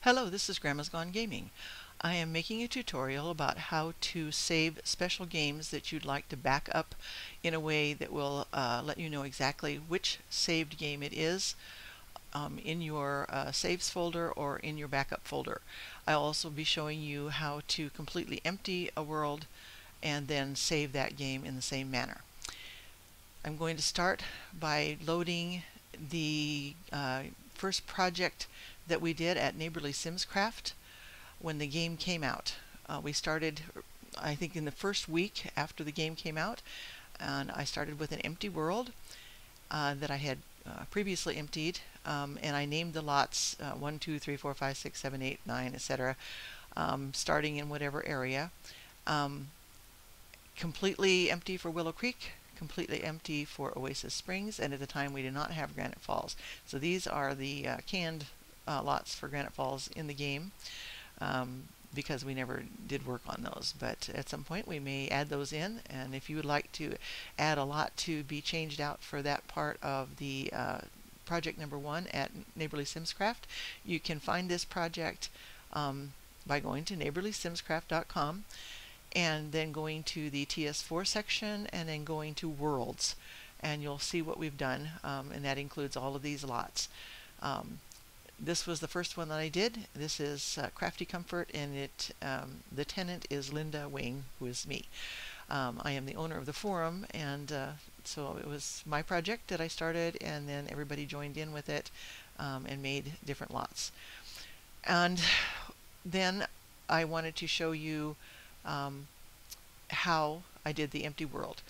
Hello, this is Grandma's Gone Gaming. I am making a tutorial about how to save special games that you'd like to back up in a way that will let you know exactly which saved game it is in your saves folder or in your backup folder. I'll also be showing you how to completely empty a world and then save that game in the same manner. I'm going to start by loading the first project that we did at Neighborly Simscraft when the game came out. We started, I think, in the first week after the game came out, and I started with an empty world that I had previously emptied, and I named the lots 1, 2, 3, 4, 5, 6, 7, 8, 9, etc., starting in whatever area. Completely empty for Willow Creek, completely empty for Oasis Springs, and at the time we did not have Granite Falls. So these are the canned lots for Granite Falls in the game, because we never did work on those. But at some point we may add those in, and if you would like to add a lot to be changed out for that part of the project number 1 at Neighborly Simscraft, you can find this project by going to neighborlysimscraft.com and then going to the TS4 section and then going to Worlds, and you'll see what we've done, and that includes all of these lots. This was the first one that I did. This is Crafty Comfort, and the tenant is Linda Wing, who is me. I am the owner of the forum, and so it was my project that I started, and then everybody joined in with it and made different lots. And then I wanted to show you how I did the empty world.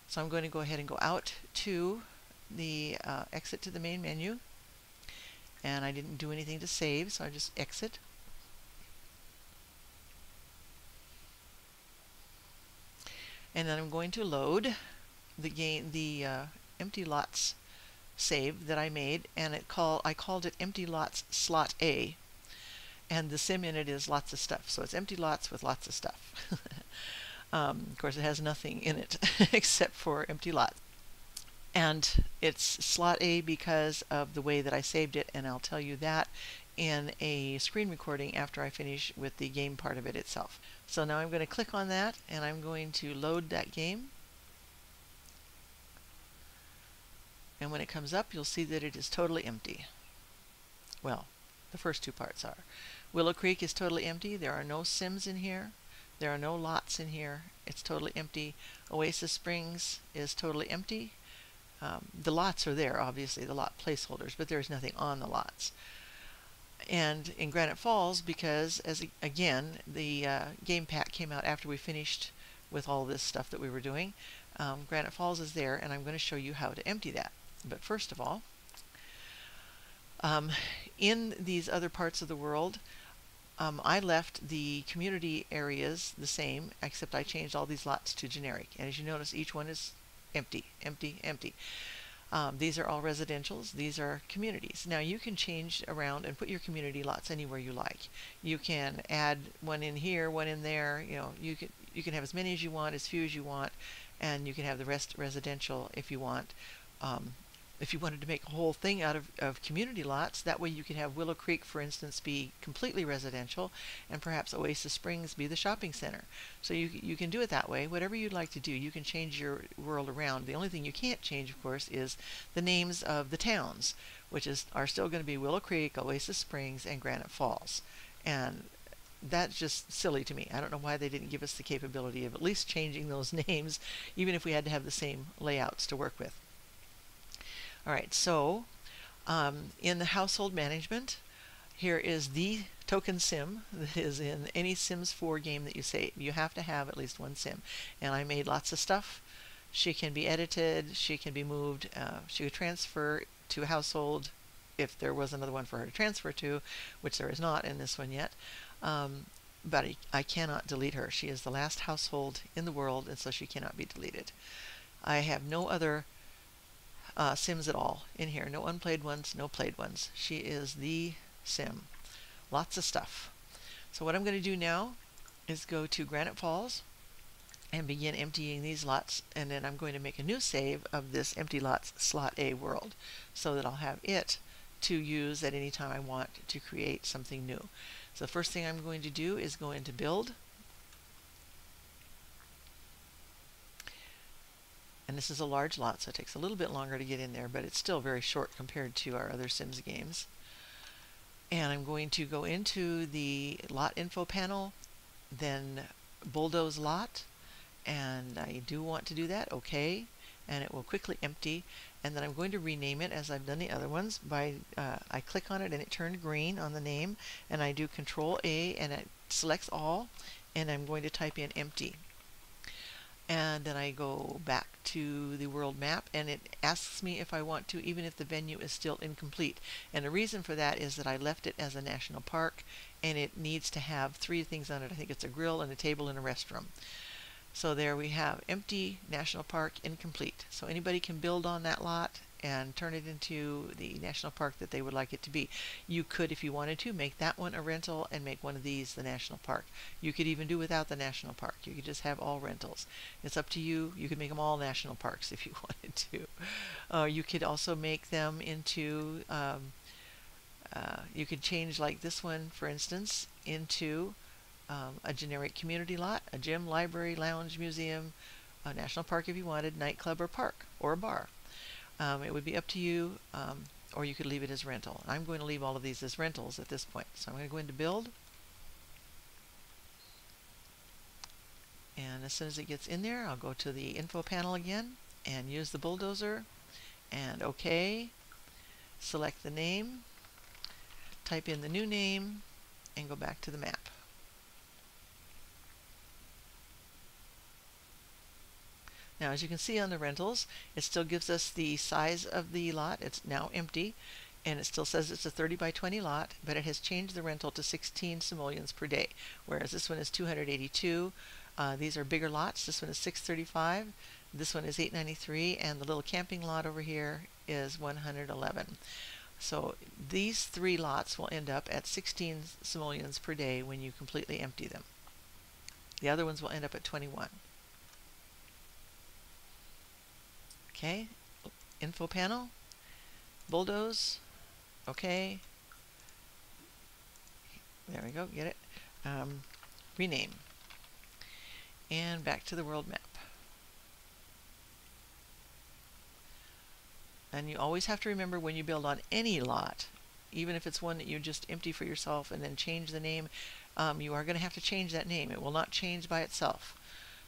So I'm going to go ahead and go out to the exit to the main menu, and I didn't do anything to save, so I just exit. And then I'm going to load the empty lots save that I made, and I called it Empty Lots Slot A, and the sim in it is lots of stuff, so it's empty lots with lots of stuff. Of course, it has nothing in it except for empty lots. And it's slot A because of the way that I saved it, and I'll tell you that in a screen recording after I finish with the game part of it itself. So now I'm going to click on that, and I'm going to load that game. And when it comes up, you'll see that it is totally empty. Well, the first two parts are. Willow Creek is totally empty. There are no sims in here. There are no lots in here. It's totally empty. Oasis Springs is totally empty. The lots are there, obviously, the lot placeholders, but there's nothing on the lots. And in Granite Falls, because, again, the game pack came out after we finished with all this stuff that we were doing, Granite Falls is there, and I'm going to show you how to empty that. But first of all, in these other parts of the world, I left the community areas the same, except I changed all these lots to generic. And as you notice, each one is empty, empty, empty. These are all residentials. These are communities. Now you can change around and put your community lots anywhere you like. You can add one in here, one in there. You know, you can have as many as you want, as few as you want, and you can have the rest residential if you want. If you wanted to make a whole thing out of community lots, that way you could have Willow Creek, for instance, be completely residential, and perhaps Oasis Springs be the shopping center. So you can do it that way. Whatever you'd like to do, you can change your world around. The only thing you can't change, of course, is the names of the towns, which are still going to be Willow Creek, Oasis Springs, and Granite Falls. And that's just silly to me. I don't know why they didn't give us the capability of at least changing those names, even if we had to have the same layouts to work with. Alright, so in the household management, here is the token sim that is in any Sims 4 game that you save. You have to have at least one sim. And I made lots of stuff. She can be edited, she can be moved, she could transfer to a household if there was another one for her to transfer to, which there is not in this one yet. But I cannot delete her. She is the last household in the world, and so she cannot be deleted. I have no other sims at all in here. No unplayed ones, no played ones. She is the sim. Lots of stuff. So what I'm going to do now is go to Granite Falls and begin emptying these lots, and then I'm going to make a new save of this empty lots slot A world so that I'll have it to use at any time I want to create something new. So the first thing I'm going to do is go into Build. And this is a large lot, so it takes a little bit longer to get in there, but it's still very short compared to our other Sims games. And I'm going to go into the lot info panel, then bulldoze lot, and I do want to do that. Okay, and it will quickly empty. And then I'm going to rename it as I've done the other ones by I click on it and it turned green on the name, and I do Control A and it selects all, and I'm going to type in empty. And then I go back to the world map, and it asks me if I want to, even if the venue is still incomplete. And the reason for that is that I left it as a national park, and it needs to have 3 things on it. I think it's a grill and a table and a restroom. So there we have empty, national park, incomplete. So anybody can build on that lot and turn it into the national park that they would like it to be. You could, if you wanted to, make that one a rental and make one of these the national park. You could even do without the national park. You could just have all rentals. It's up to you. You could make them all national parks if you wanted to. You could also make them into, you could change like this one, for instance, into a generic community lot, a gym, library, lounge, museum, a national park if you wanted, nightclub or park, or a bar. It would be up to you, or you could leave it as rental. I'm going to leave all of these as rentals at this point. So I'm going to go into Build. And as soon as it gets in there, I'll go to the info panel again and use the bulldozer and OK. Select the name, type in the new name, and go back to the map. Now, as you can see on the rentals, it still gives us the size of the lot. It's now empty, and it still says it's a 30 by 20 lot, but it has changed the rental to 16 simoleons per day, whereas this one is 282. These are bigger lots. This one is 635. This one is 893, and the little camping lot over here is 111. So these 3 lots will end up at 16 simoleons per day when you completely empty them. The other ones will end up at 21. Okay, info panel, bulldoze, okay, there we go, get it, rename, and back to the world map. And you always have to remember when you build on any lot, even if it's one that you just empty for yourself and then change the name, you are going to have to change that name. It will not change by itself.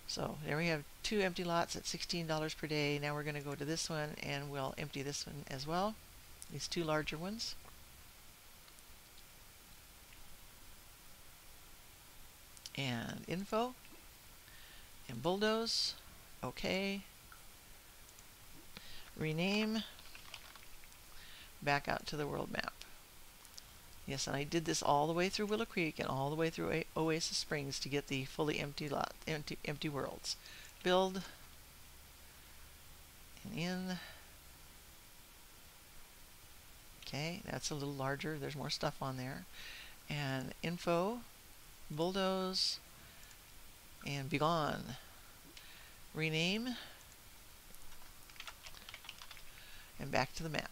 So there we have 2 empty lots at $16 per day. Now we're going to go to this one and we'll empty this one as well. These 2 larger ones. And info. And bulldoze. OK. Rename. Back out to the world map. Yes, and I did this all the way through Willow Creek and all the way through Oasis Springs to get the fully empty lot, empty worlds. Build, and in. Okay, that's a little larger. There's more stuff on there. And info, bulldoze, and be gone. Rename, and back to the map.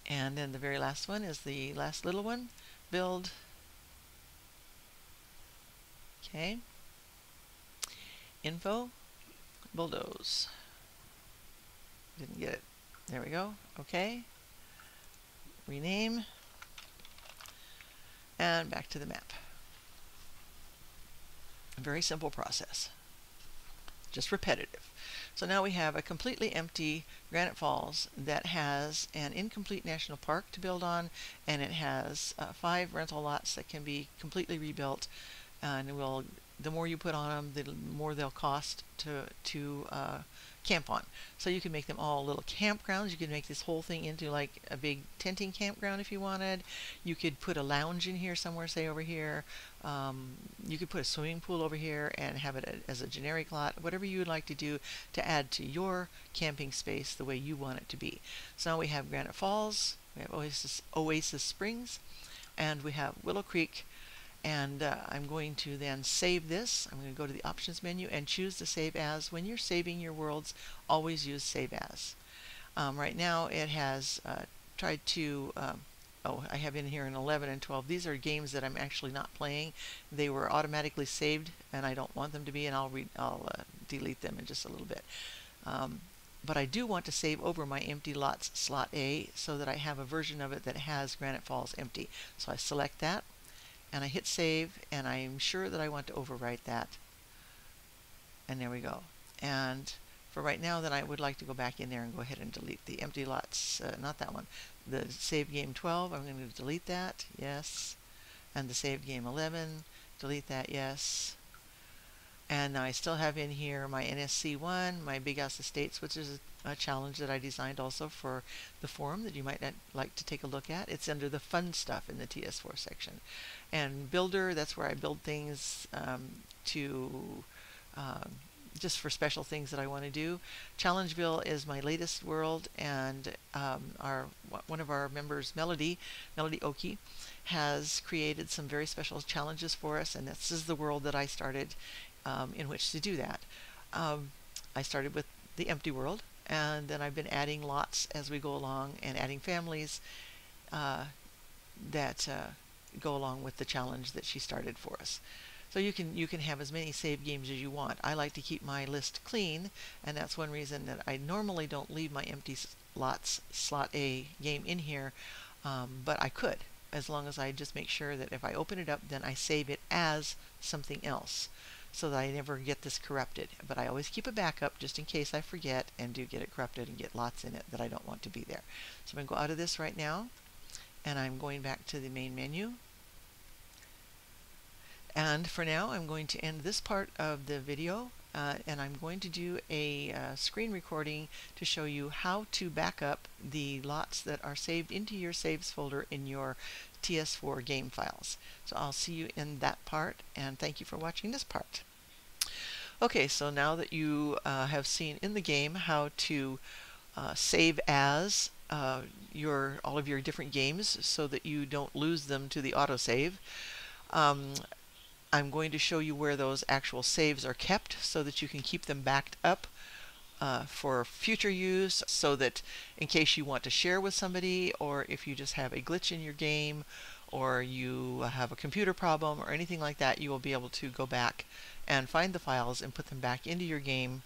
And then the very last one is the last little one. Build. Okay. Info. Bulldoze. Didn't get it. There we go. Okay. Rename. And back to the map. A very simple process. Just repetitive. So now we have a completely empty Granite Falls that has an incomplete national park to build on, and it has 5 rental lots that can be completely rebuilt. And the more you put on them, the more they'll cost to camp on. So you can make them all little campgrounds. You could make this whole thing into like a big tenting campground if you wanted. You could put a lounge in here somewhere, say over here. You could put a swimming pool over here and have it as a generic lot, whatever you would like to do to add to your camping space the way you want it to be. So now we have Granite Falls, we have Oasis Springs, and we have Willow Creek, And I'm going to then save this. I'm going to go to the options menu and choose the save as. When you're saving your worlds, always use save as. Right now it has tried to oh, I have in here an 11 and 12. These are games that I'm actually not playing. They were automatically saved and I don't want them to be, and I'll delete them in just a little bit. But I do want to save over my empty lots slot A so that I have a version of it that has Granite Falls empty. So I select that and I hit save, and I'm sure that I want to overwrite that. And there we go. And for right now, then I would like to go back in there and go ahead and delete the empty lots, not that one. The save game 12, I'm going to delete that, yes. And the save game 11, delete that, yes. And I still have in here my NSC1, my Big House Estates, which is a challenge that I designed also for the forum that you might like to take a look at. It's under the fun stuff in the TS4 section. And Builder, that's where I build things just for special things that I want to do. Challengeville is my latest world, and one of our members, Melody Oki, has created some very special challenges for us, and this is the world that I started in which to do that. I started with the empty world, and then I've been adding lots as we go along and adding families that go along with the challenge that she started for us. So you can have as many save games as you want. I like to keep my list clean, and that's one reason that I normally don't leave my empty lots slot A game in here, but I could, as long as I just make sure that if I open it up, then I save it as something else, so that I never get this corrupted. But I always keep a backup just in case I forget and do get it corrupted and get lots in it that I don't want to be there. So I'm going to go out of this right now, and I'm going back to the main menu. And for now, I'm going to end this part of the video, and I'm going to do a screen recording to show you how to back up the lots that are saved into your saves folder in your TS4 game files. So I'll see you in that part, and thank you for watching this part. Okay, so now that you have seen in the game how to save as all of your different games so that you don't lose them to the autosave, I'm going to show you where those actual saves are kept so that you can keep them backed up for future use, so that in case you want to share with somebody, or if you just have a glitch in your game, or you have a computer problem or anything like that, you will be able to go back and find the files and put them back into your game,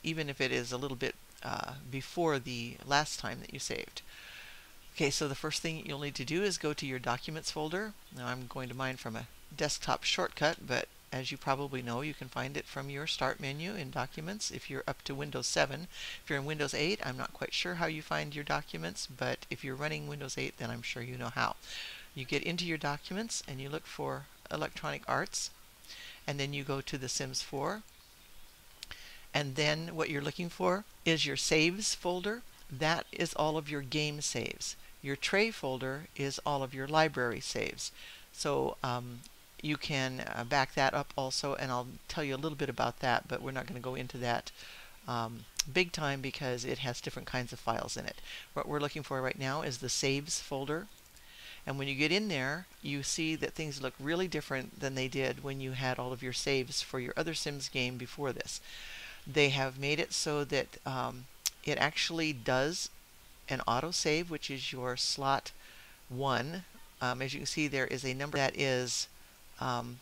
even if it is a little bit before the last time that you saved. Okay, so the first thing you'll need to do is go to your Documents folder. Now I'm going to mine from a desktop shortcut, but as you probably know, you can find it from your Start menu in Documents if you're up to Windows 7. If you're in Windows 8, I'm not quite sure how you find your documents, but if you're running Windows 8, then I'm sure you know how. You get into your Documents and you look for Electronic Arts, and then you go to the Sims 4, and then what you're looking for is your Saves folder. That is all of your game saves. Your Tray folder is all of your library saves. So you can back that up also, and I'll tell you a little bit about that, but we're not going to go into that big time because it has different kinds of files in it. What we're looking for right now is the Saves folder, and when you get in there, you see that things look really different than they did when you had all of your saves for your other Sims game before this. They have made it so that it actually does an autosave, which is your slot 1. As you can see, there is a number that is an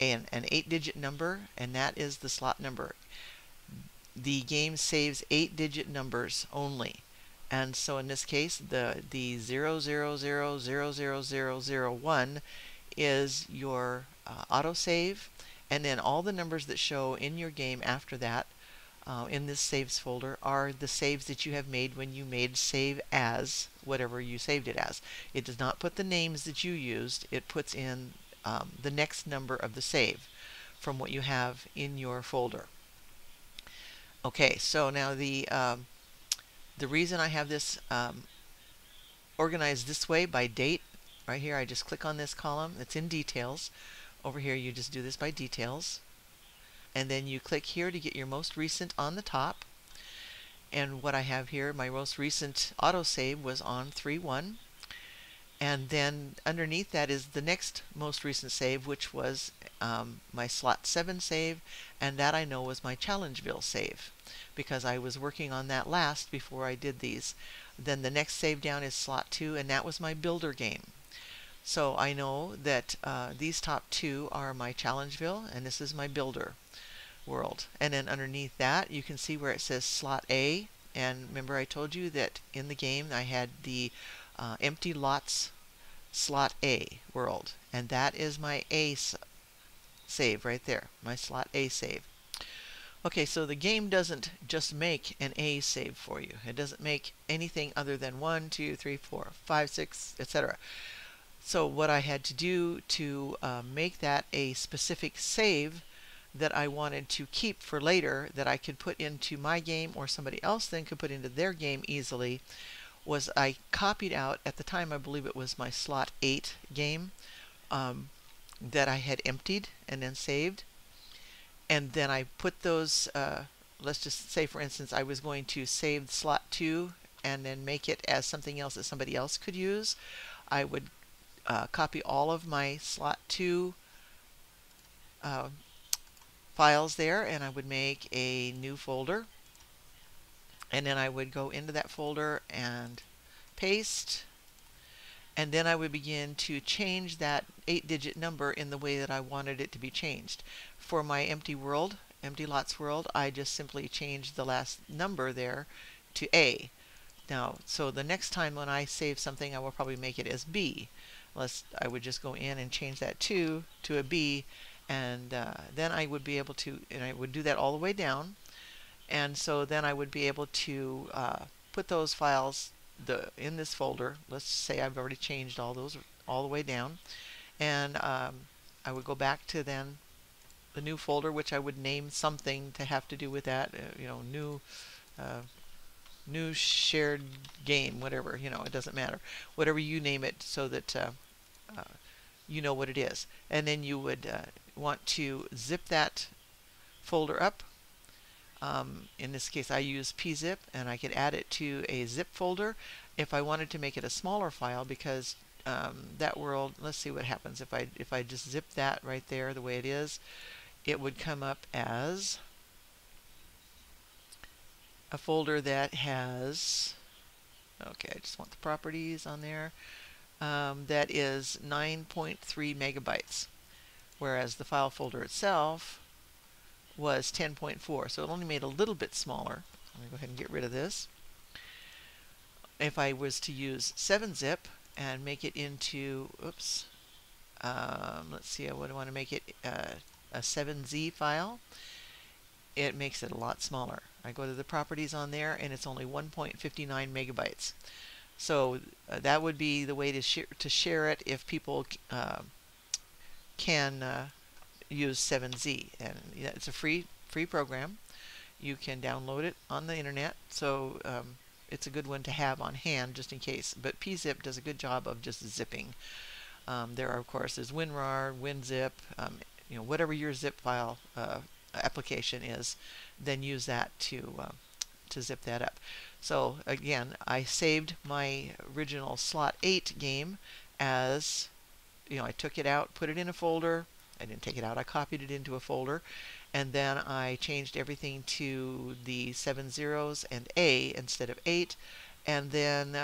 8-digit number, and that is the slot number. The game saves 8-digit numbers only, and so in this case, the 0000001 is your autosave, and then all the numbers that show in your game after that in this saves folder are the saves that you have made when you made save as whatever you saved it as. It does not put the names that you used, it puts in the next number of the save from what you have in your folder. Okay, so now the reason I have this organized this way by date, right here I just click on this column, it's in details. Over here you just do this by details, and then you click here to get your most recent on the top. And what I have here, my most recent autosave was on 3/1, And then underneath that is the next most recent save, which was my slot 7 save, and that I know was my Challengeville save because I was working on that last before I did these. Then the next save down is slot 2, and that was my builder game. So I know that these top two are my Challengeville, and this is my builder world. And then underneath that, you can see where it says slot A. And remember I told you that in the game I had the empty lots slot A world, and that is my save right there, my slot A save. Okay, so the game doesn't just make an A save for you. It doesn't make anything other than 1, 2, 3, 4, 5, 6, etc. So what I had to do to make that a specific save that I wanted to keep for later, that I could put into my game or somebody else then could put into their game easily, was I copied out, at the time I believe it was my slot 8 game that I had emptied and then saved. And then I put those, let's just say for instance I was going to save slot 2 and then make it as something else that somebody else could use. I would copy all of my slot 2 files there, and I would make a new folder, and then I would go into that folder and paste, and then I would begin to change that 8-digit number in the way that I wanted it to be changed. For my empty lots world, I just simply changed the last number there to A. Now, so the next time when I save something, I will probably make it as B. I would just go in and change that 2 to a B, and then I would be able to, and I would do that all the way down, and so then I would be able to put those files in this folder. Let's say I've already changed all those all the way down, and I would go back to then the new folder, which I would name something to have to do with that, new shared game, whatever, it doesn't matter, whatever you name it, so that you know what it is. And then you would want to zip that folder up. In this case I use pzip, and I could add it to a zip folder if I wanted to make it a smaller file, because that world, let's see what happens if I just zip that right there the way it is. It would come up as a folder that has, okay, I just want the properties on there, that is 9.3 megabytes, whereas the file folder itself was 10.4, so it only made a little bit smaller. Let me go ahead and get rid of this. If I was to use 7-zip and make it into, oops, let's see, I would want to make it a 7z file. It makes it a lot smaller. I go to the properties on there, and it's only 1.59 megabytes. So that would be the way to share it if people can use 7z, and it's a free program. You can download it on the internet, so it's a good one to have on hand just in case. But pzip does a good job of just zipping. There are, of course, there's WinRAR, WinZip, whatever your zip file application is, then use that to zip that up. So again, I saved my original slot 8 game as, I took it out, put it in a folder. I didn't take it out, I copied it into a folder, and then I changed everything to the 7 zeros and A instead of 8, and then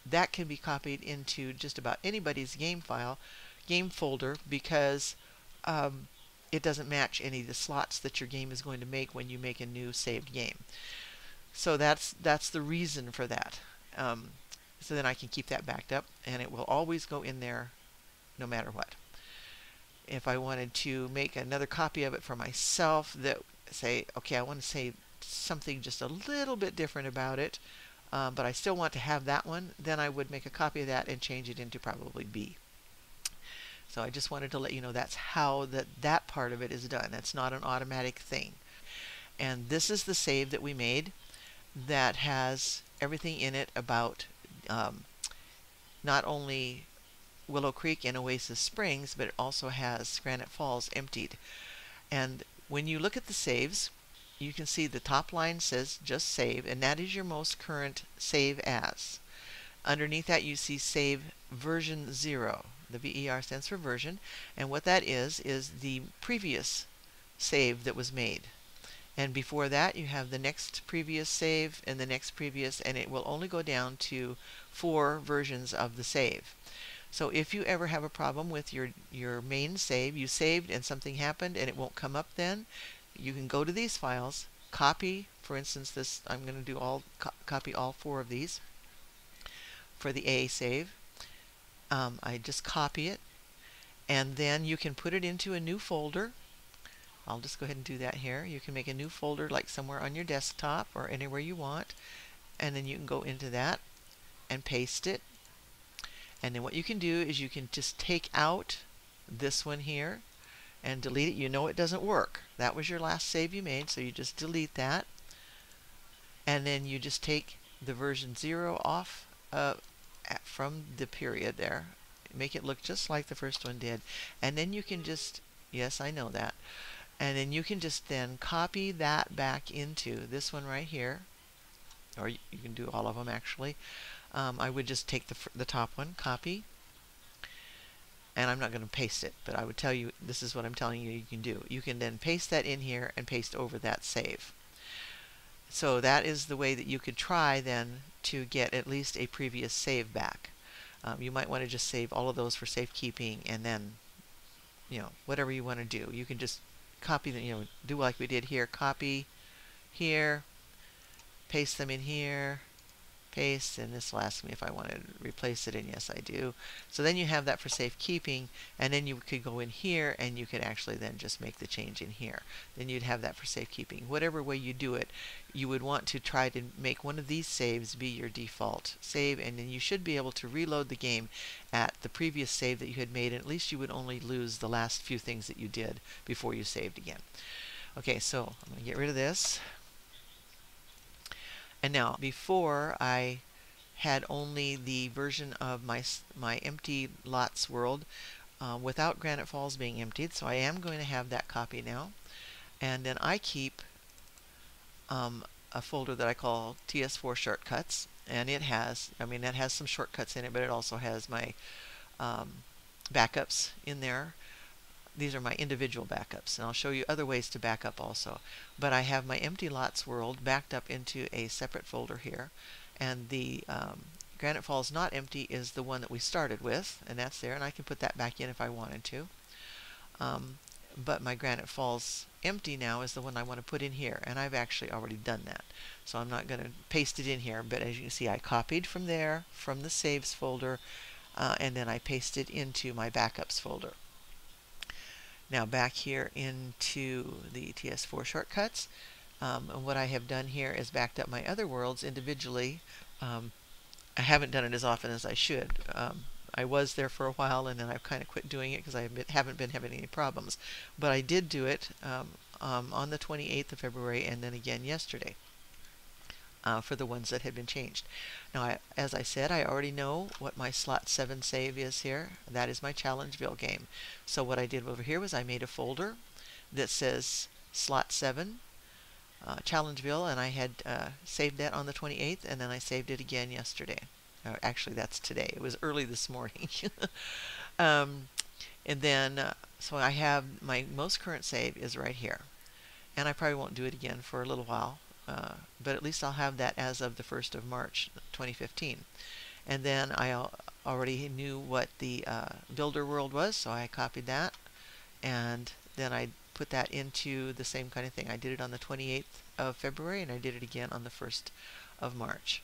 that can be copied into just about anybody's game folder, because it doesn't match any of the slots that your game is going to make when you make a new saved game. So that's the reason for that. So then I can keep that backed up, and it will always go in there no matter what. If I wanted to make another copy of it for myself, that say, okay, I want to say something just a little bit different about it, but I still want to have that one, then I would make a copy of that and change it into probably B. So I just wanted to let you know that's how that part of it is done. It's not an automatic thing. And this is the save that we made that has everything in it about not only Willow Creek and Oasis Springs, but it also has Granite Falls emptied. And when you look at the saves, you can see the top line says just save, and that is your most current save as. Underneath that you see Save Version 0. The VER stands for version, and what that is the previous save that was made. And before that you have the next previous save and the next previous, and it will only go down to 4 versions of the save. So if you ever have a problem with your main save, you saved and something happened and it won't come up then, you can go to these files, copy, for instance this, I'm going to do copy all 4 of these for the A save. I just copy it, and then you can put it into a new folder. I'll just go ahead and do that here. You can make a new folder like somewhere on your desktop or anywhere you want, and then you can go into that and paste it. And then what you can do is you can just take out this one here and delete it. You know it doesn't work. That was your last save you made, so you just delete that. And then you just take the version 0 off from the period there. Make it look just like the first one did. And then you can just, yes, I know that. And then you can just then copy that back into this one right here. Or you can do all of them actually. I would just take the top one, copy, and I'm not going to paste it, but I would tell you this is what I'm telling you can do. You can then paste that in here and paste over that save. So that is the way that you could try then to get at least a previous save back. You might want to just save all of those for safekeeping, and then whatever you want to do. You can just copy them, do like we did here, copy here, paste them in here, paste, and this will ask me if I want to replace it, and yes I do. So then you have that for safekeeping, and then you could go in here and you could actually then just make the change in here. Then you'd have that for safekeeping. Whatever way you do it, you would want to try to make one of these saves be your default save, and then you should be able to reload the game at the previous save that you had made, and at least you would only lose the last few things that you did before you saved again. Okay, so I'm going to get rid of this. And now, before I had only the version of my empty lots world without Granite Falls being emptied, so I am going to have that copy now. And then I keep a folder that I call TS4 Shortcuts, and it has some shortcuts in it, but it also has my backups in there. These are my individual backups, and I'll show you other ways to back up also. But I have my empty lots world backed up into a separate folder here, and the Granite Falls not empty is the one that we started with, and that's there, and I can put that back in if I wanted to. But my Granite Falls empty now is the one I want to put in here, and I've actually already done that. So I'm not going to paste it in here, but as you can see I copied from there, from the saves folder, and then I pasted into my backups folder. Now back here into the TS4 shortcuts, and what I have done here is backed up my other worlds individually. I haven't done it as often as I should. I was there for a while, and then I've kind of quit doing it because I haven't been having any problems. But I did do it on the 28th of February and then again yesterday for the ones that had been changed. Now, as I said, I already know what my slot 7 save is here. That is my Challengeville game. So what I did over here was I made a folder that says slot 7 Challengeville, and I had saved that on the 28th, and then I saved it again yesterday. Actually, that's today. It was early this morning. And then, so I have my most current save is right here. And I probably won't do it again for a little while. But at least I'll have that as of the 1st of March 2015. And then I already knew what the builder world was, so I copied that, and then I put that into the same kind of thing. I did it on the 28th of February, and I did it again on the 1st of March.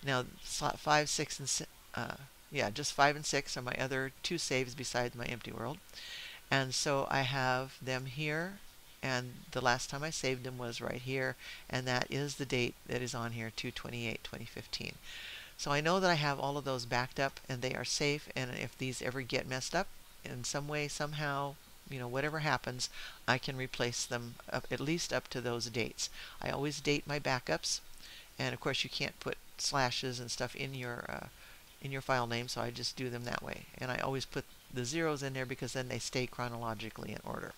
Now, slot 5, 6, and just 5 and 6 are my other 2 saves besides my empty world. And so I have them here, and the last time I saved them was right here, and that is the date that is on here, 2/28/2015. So I know that I have all of those backed up and they are safe, and if these ever get messed up in some way, somehow, whatever happens, I can replace them at least up to those dates. I always date my backups, and of course you can't put slashes and stuff in your file name, so I just do them that way. And I always put the zeros in there because then they stay chronologically in order.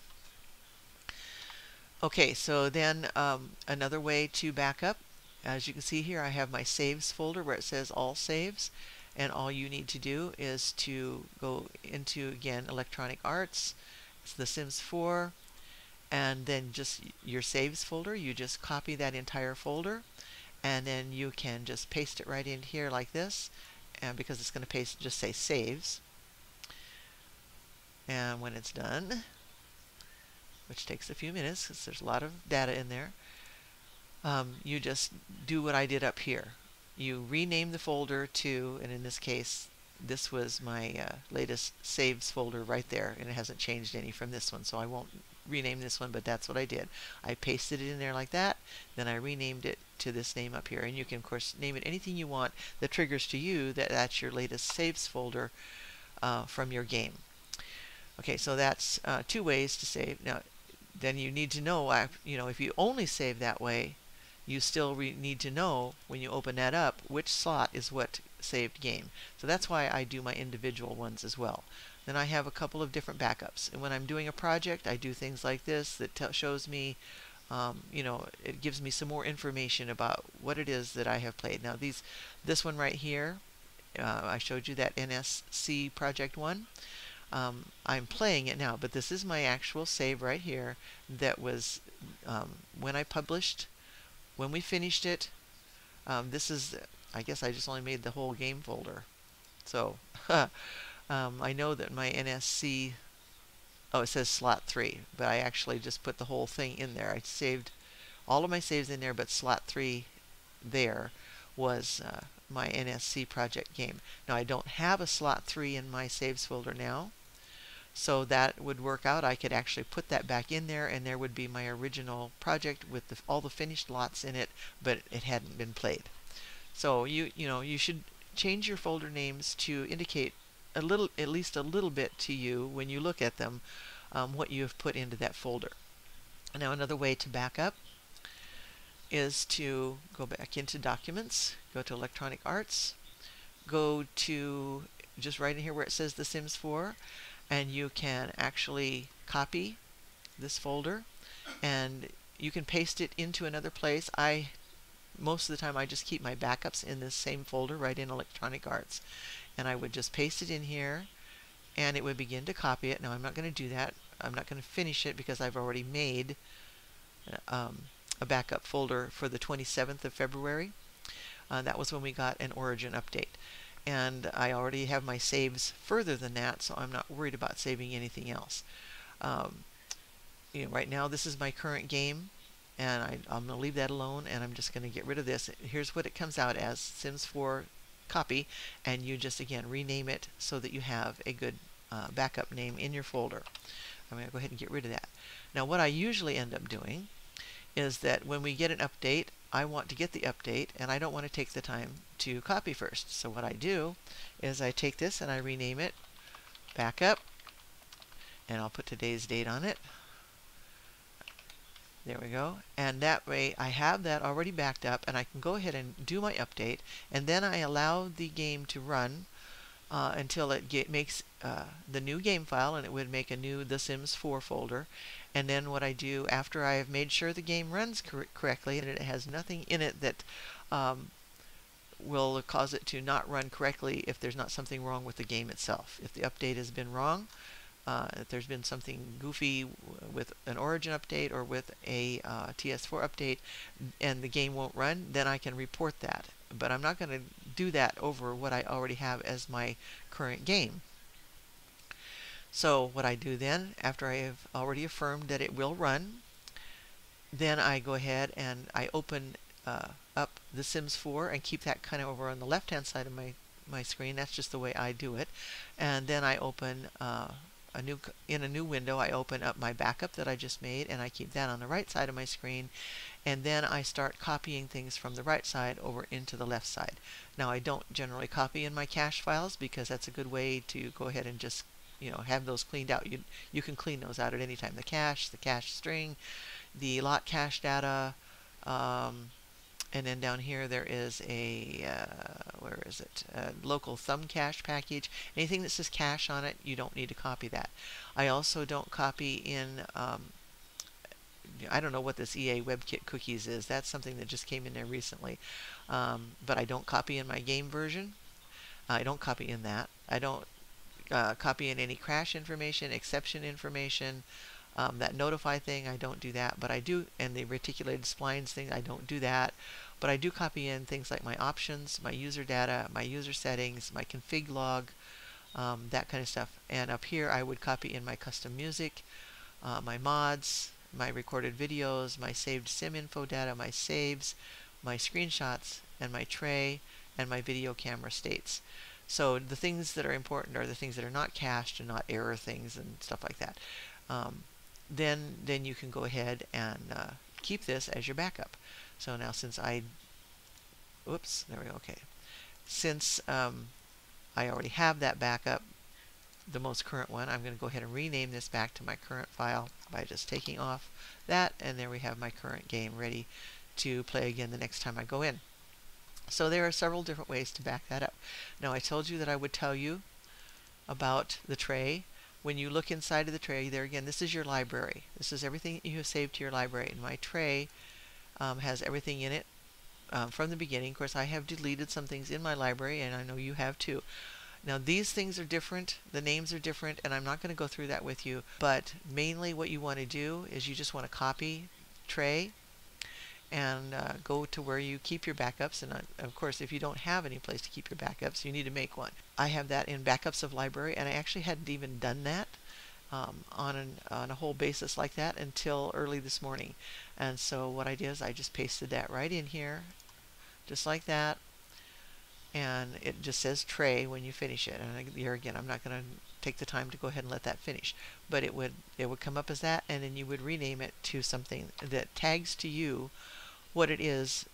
Okay, so then another way to back up, as you can see here, I have my saves folder where it says all saves, And all you need to do is to go into, again, Electronic Arts, it's The Sims 4, and then just your saves folder. You just copy that entire folder, and then you can just paste it right in here like this, and because it's going to paste, just say saves. And when it's done, which takes a few minutes because there's a lot of data in there, you just do what I did up here. You rename the folder to, and in this case, this was my latest saves folder right there, and it hasn't changed any from this one, so I won't rename this one, but that's what I did. I pasted it in there like that, then I renamed it to this name up here, and you can, of course, name it anything you want that triggers to you that that's your latest saves folder from your game. Okay, so that's 2 ways to save. Now, then you need to know, if you only save that way, you still need to know when you open that up which slot is what saved game. So that's why I do my individual ones as well. Then I have a couple of different backups, and when I'm doing a project, I do things like this that shows me, it gives me some more information about what it is that I have played. Now this one right here, I showed you that NSC Project 1. I'm playing it now, but this is my actual save right here that was when I published, when we finished it. This is, I guess I just only made the whole game folder. So I know that my NSC, oh, it says slot 3, but I actually just put the whole thing in there. I saved all of my saves in there, but slot 3 there was my NSC project game. Now I don't have a slot 3 in my saves folder now, so that would work out. I could actually put that back in there, and there would be my original project with all the finished lots in it, but it hadn't been played. So you should change your folder names to indicate a little, at least a little bit to you when you look at them, what you have put into that folder. Now another way to back up is to go back into Documents, go to Electronic Arts, go to just right in here where it says The Sims 4, and you can actually copy this folder and you can paste it into another place. Most of the time I just keep my backups in this same folder right in Electronic Arts, and I would just paste it in here and it would begin to copy it. Now I'm not going to do that. I'm not going to finish it because I've already made a backup folder for the 27th of February. That was when we got an Origin update. And I already have my saves further than that, so I'm not worried about saving anything else. Right now this is my current game, and I'm going to leave that alone, and I'm just going to get rid of this. Here's what it comes out as, Sims 4 copy, and you just, again, rename it so that you have a good backup name in your folder. I'm going to go ahead and get rid of that. Now what I usually end up doing is that when we get an update, I want to get the update, and I don't want to take the time to copy first. So what I do is I take this and I rename it Backup, and I'll put today's date on it. There we go. And that way I have that already backed up, and I can go ahead and do my update, and then I allow the game to run until it makes the new game file, and it would make a new The Sims 4 folder. And then what I do after I have made sure the game runs correctly and it has nothing in it that will cause it to not run correctly if there's not something wrong with the game itself. If the update has been wrong, if there's been something goofy with an Origin update or with a TS4 update and the game won't run, then I can report that. But I'm not going to do that over what I already have as my current game. So what I do then, after I have already affirmed that it will run, then I go ahead and I open up The Sims 4 and keep that kind of over on the left hand side of my screen. That's just the way I do it. And then I open in a new window, I open up my backup that I just made, and I keep that on the right side of my screen, and then I start copying things from the right side over into the left side. Now I don't generally copy in my cache files because that's a good way to go ahead and just have those cleaned out. You can clean those out at any time. The cache string, the lot cache data, and then down here there is a where is it? Local thumb cache package. Anything that says cache on it, you don't need to copy that. I also don't copy in. I don't know what this EA WebKit cookies is. That's something that just came in there recently. But I don't copy in my game version. I don't copy in that. I don't copy in any crash information, exception information, that notify thing. I don't do that, but I do, and the reticulated splines thing, I don't do that. But I do copy in things like my options, my user data, my user settings, my config log, that kind of stuff. And up here I would copy in my custom music, my mods, my recorded videos, my saved sim info data, my saves, my screenshots, and my tray, and my video camera states. So the things that are important are the things that are not cached and not error things and stuff like that. Then you can go ahead and keep this as your backup. So now since oops, there we go, okay. Since I already have that backup, the most current one, I'm going to go ahead and rename this back to my current file by just taking off that, and there we have my current game ready to play again the next time I go in. So there are several different ways to back that up. Now I told you that I would tell you about the tray. When you look inside of the tray, there again, this is your library. This is everything that you have saved to your library. And my tray has everything in it from the beginning. Of course, I have deleted some things in my library, and I know you have too. Now these things are different, the names are different, and I'm not going to go through that with you, but mainly what you want to do is you just want to copy tray and go to where you keep your backups. And of course, if you don't have any place to keep your backups, you need to make one. I have that in backups of library, and I actually hadn't even done that on a whole basis like that until early this morning. And so what I did is I just pasted that right in here, just like that. And it just says tray when you finish it. And here again, I'm not going to take the time to go ahead and let that finish, but it would come up as that, and then you would rename it to something that tags to you what it is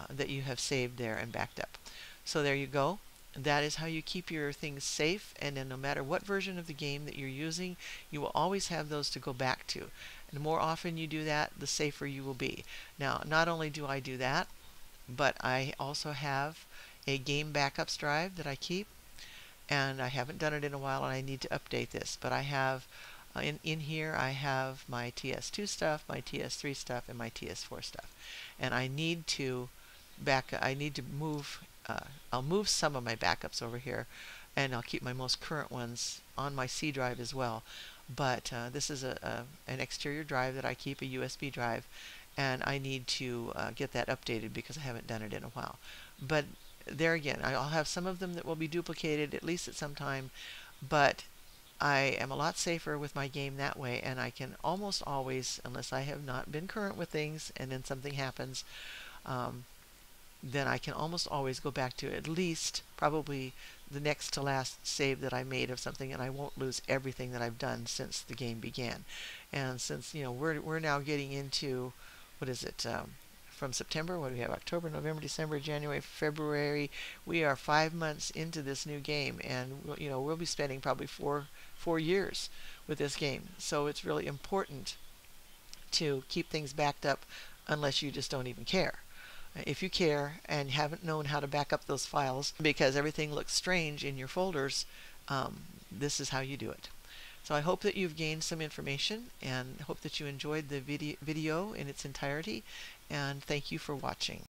that you have saved there and backed up. So there you go. That is how you keep your things safe, and then no matter what version of the game that you're using, you will always have those to go back to. And the more often you do that, the safer you will be. Now, not only do I do that, but I also have a game backups drive that I keep, and I haven't done it in a while, and I need to update this. But I have in here I have my TS2 stuff, my TS3 stuff, and my TS4 stuff. And I need to move. I'll move some of my backups over here, and I'll keep my most current ones on my C drive as well. But this is an exterior drive that I keep, a USB drive, and I need to get that updated because I haven't done it in a while. But there again, I'll have some of them that will be duplicated at least at some time, but I am a lot safer with my game that way, and I can almost always, unless I have not been current with things and then something happens, then I can almost always go back to at least probably the next to last save that I made of something, and I won't lose everything that I've done since the game began. And since we're now getting into, what is it, from September, what do we have, October, November, December, January, February, we are 5 months into this new game, and we'll be spending probably four years with this game. So it's really important to keep things backed up unless you just don't even care. If you care and haven't known how to back up those files because everything looks strange in your folders, this is how you do it. So I hope that you've gained some information, and hope that you enjoyed the video in its entirety, and thank you for watching.